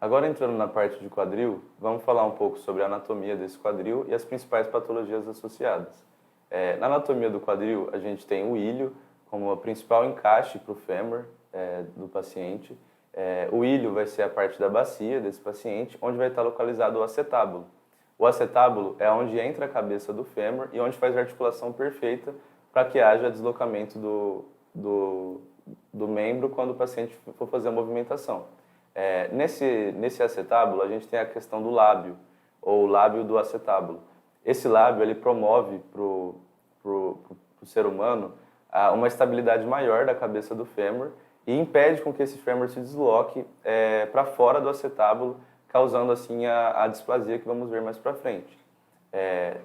Agora entrando na parte de quadril, vamos falar um pouco sobre a anatomia desse quadril e as principais patologias associadas. Na anatomia do quadril, a gente tem o ilho como o principal encaixe para o fêmur do paciente. O ilho vai ser a parte da bacia desse paciente, onde vai estar localizado o acetábulo. O acetábulo é onde entra a cabeça do fêmur e onde faz a articulação perfeita para que haja deslocamento do membro quando o paciente for fazer a movimentação. Nesse acetábulo, a gente tem a questão do lábio, ou lábio do acetábulo. Esse lábio ele promove para o ser humano uma estabilidade maior da cabeça do fêmur e impede com que esse fêmur se desloque para fora do acetábulo, causando assim a displasia que vamos ver mais para frente.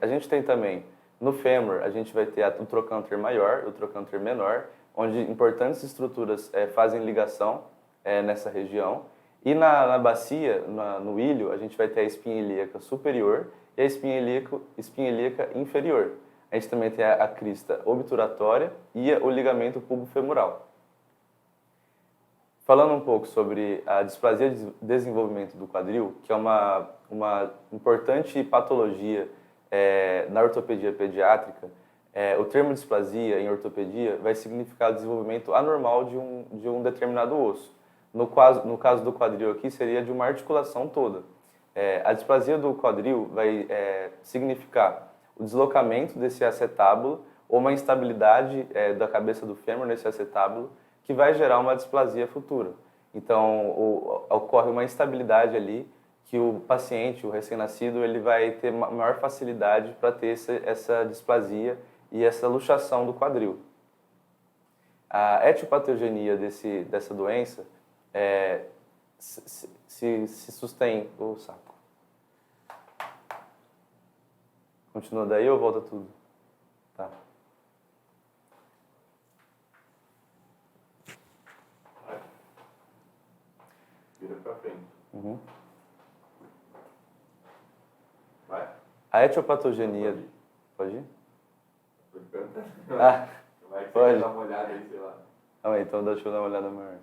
A gente tem também, no fêmur, a gente vai ter o trocânter maior e o trocânter menor, onde importantes estruturas fazem ligação nessa região. E na bacia, no ilho, a gente vai ter a espinha ilíaca superior e a espinha ilíaca inferior. A gente também tem a crista obturatória e o ligamento pubofemoral. Falando um pouco sobre a displasia de desenvolvimento do quadril, que é uma importante patologia na ortopedia pediátrica, o termo displasia em ortopedia vai significar o desenvolvimento anormal de um determinado osso. No caso do quadril aqui, seria de uma articulação toda. A displasia do quadril vai significar o deslocamento desse acetábulo ou uma instabilidade da cabeça do fêmur nesse acetábulo que vai gerar uma displasia futura. Então, ocorre uma instabilidade ali que o paciente, o recém-nascido, ele vai ter maior facilidade para ter essa displasia e essa luxação do quadril. A etiopatogenia dessa doença se sustém... O saco. Continua daí ou volta tudo? Tá. Vira pra frente. Uhum. Vai. A etiopatogenia... Pode ir? Vai que pode. você dá uma olhada aí, sei lá. Então deixa eu dar uma olhada maior.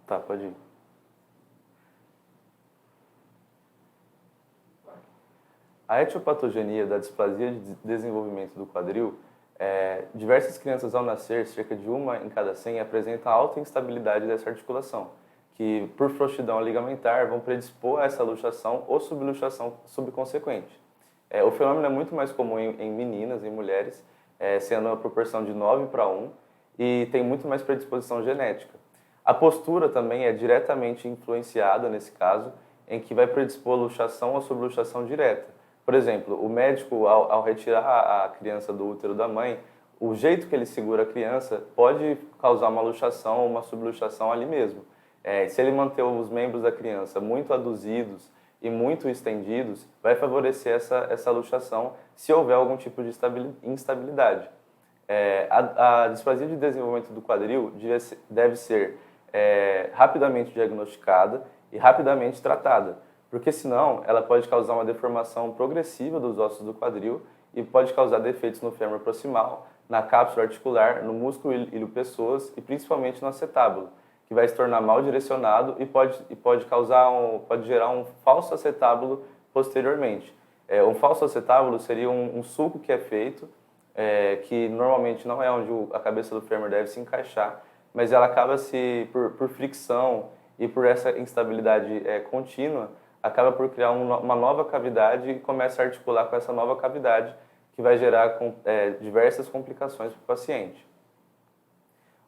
Tá, pode ir. A etiopatogenia da displasia de desenvolvimento do quadril, diversas crianças ao nascer, cerca de 1 em cada 100, apresentam alta instabilidade dessa articulação, que por frouxidão ligamentar vão predispor a essa luxação ou subluxação subconsequente. O fenômeno é muito mais comum em meninas, em mulheres, sendo a proporção de 9:1 e tem muito mais predisposição genética. A postura também é diretamente influenciada nesse caso, em que vai predispor a luxação ou subluxação direta. Por exemplo, o médico, ao retirar a criança do útero da mãe, o jeito que ele segura a criança pode causar uma luxação ou uma subluxação ali mesmo. Se ele manter os membros da criança muito aduzidos e muito estendidos, vai favorecer essa luxação se houver algum tipo de instabilidade. A displasia de desenvolvimento do quadril deve ser rapidamente diagnosticada e rapidamente tratada, porque senão ela pode causar uma deformação progressiva dos ossos do quadril e pode causar defeitos no fêmur proximal, na cápsula articular, no músculo ilho-pessoas e principalmente no acetábulo, que vai se tornar mal direcionado e pode gerar um falso acetábulo posteriormente. Um falso acetábulo seria um sulco que é feito, que normalmente não é onde a cabeça do fêmur deve se encaixar, mas ela acaba por fricção e por essa instabilidade contínua, acaba por criar uma nova cavidade e começa a articular com essa nova cavidade, que vai gerar diversas complicações para o paciente.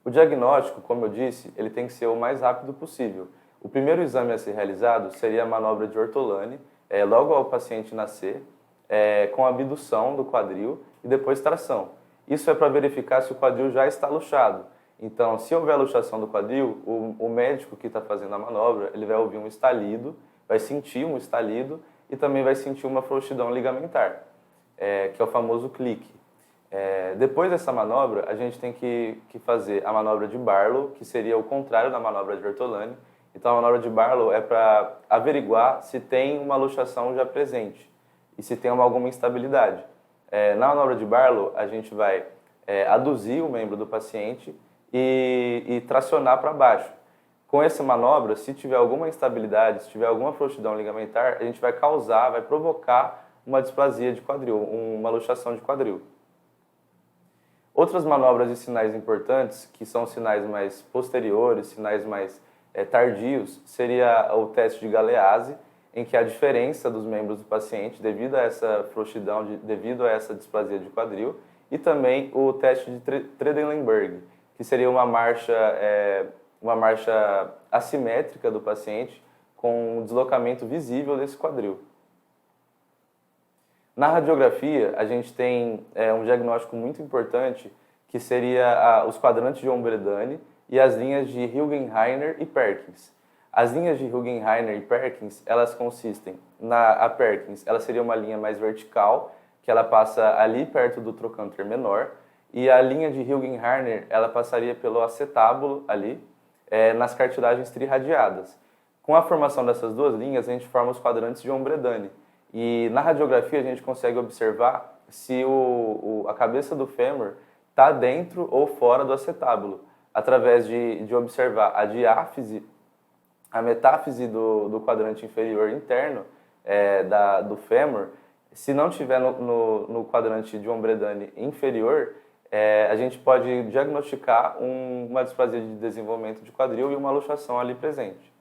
O diagnóstico, como eu disse, ele tem que ser o mais rápido possível. O primeiro exame a ser realizado seria a manobra de Ortolani, logo ao paciente nascer, com abdução do quadril e depois tração. Isso é para verificar se o quadril já está luxado. Então, se houver luxação do quadril, o médico que está fazendo a manobra, ele vai ouvir um estalido, vai sentir um estalido e também vai sentir uma frouxidão ligamentar, que é o famoso clique. Depois dessa manobra, a gente tem que fazer a manobra de Barlow, que seria o contrário da manobra de Ortolani. Então, a manobra de Barlow é para averiguar se tem uma luxação já presente e se tem alguma instabilidade. Na manobra de Barlow, a gente vai aduzir o membro do paciente e tracionar para baixo. Com essa manobra, se tiver alguma instabilidade, se tiver alguma frouxidão ligamentar, a gente vai provocar uma displasia de quadril, uma luxação de quadril. Outras manobras e sinais importantes, que são sinais mais posteriores, sinais mais tardios, seria o teste de Galeazzi, em que a diferença dos membros do paciente devido a essa frouxidão, devido a essa displasia de quadril, e também o teste de Trendelenburg, que seria uma marcha assimétrica do paciente com um deslocamento visível desse quadril. Na radiografia, a gente tem um diagnóstico muito importante, que seria os quadrantes de Ombredani e as linhas de Hilgenreiner e Perkins. As linhas de Hilgenreiner e Perkins, elas consistem a Perkins, ela seria uma linha mais vertical, que ela passa ali perto do trocânter menor, e a linha de Hilgenreiner, ela passaria pelo acetábulo ali, nas cartilagens trirradiadas. Com a formação dessas duas linhas, a gente forma os quadrantes de Ombredani. E na radiografia a gente consegue observar se a cabeça do fêmur está dentro ou fora do acetábulo, através de observar a diáfise, a metáfise do quadrante inferior interno do fêmur. Se não tiver no quadrante de Ombredani inferior, a gente pode diagnosticar uma displasia de desenvolvimento de quadril e uma luxação ali presente.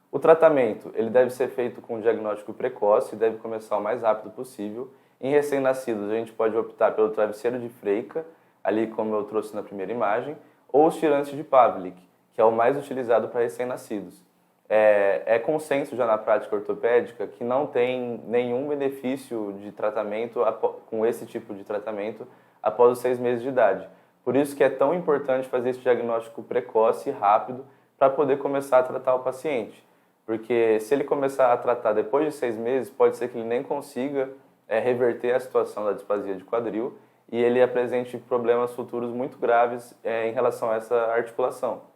O tratamento ele deve ser feito com diagnóstico precoce, deve começar o mais rápido possível. Em recém-nascidos, a gente pode optar pelo travesseiro de Freica, ali como eu trouxe na primeira imagem, ou os tirantes de Pavlik, que é o mais utilizado para recém-nascidos. É consenso já na prática ortopédica que não tem nenhum benefício de tratamento com esse tipo de tratamento após os 6 meses de idade. Por isso que é tão importante fazer esse diagnóstico precoce e rápido para poder começar a tratar o paciente. Porque se ele começar a tratar depois de 6 meses, pode ser que ele nem consiga reverter a situação da displasia de quadril e ele apresente problemas futuros muito graves em relação a essa articulação.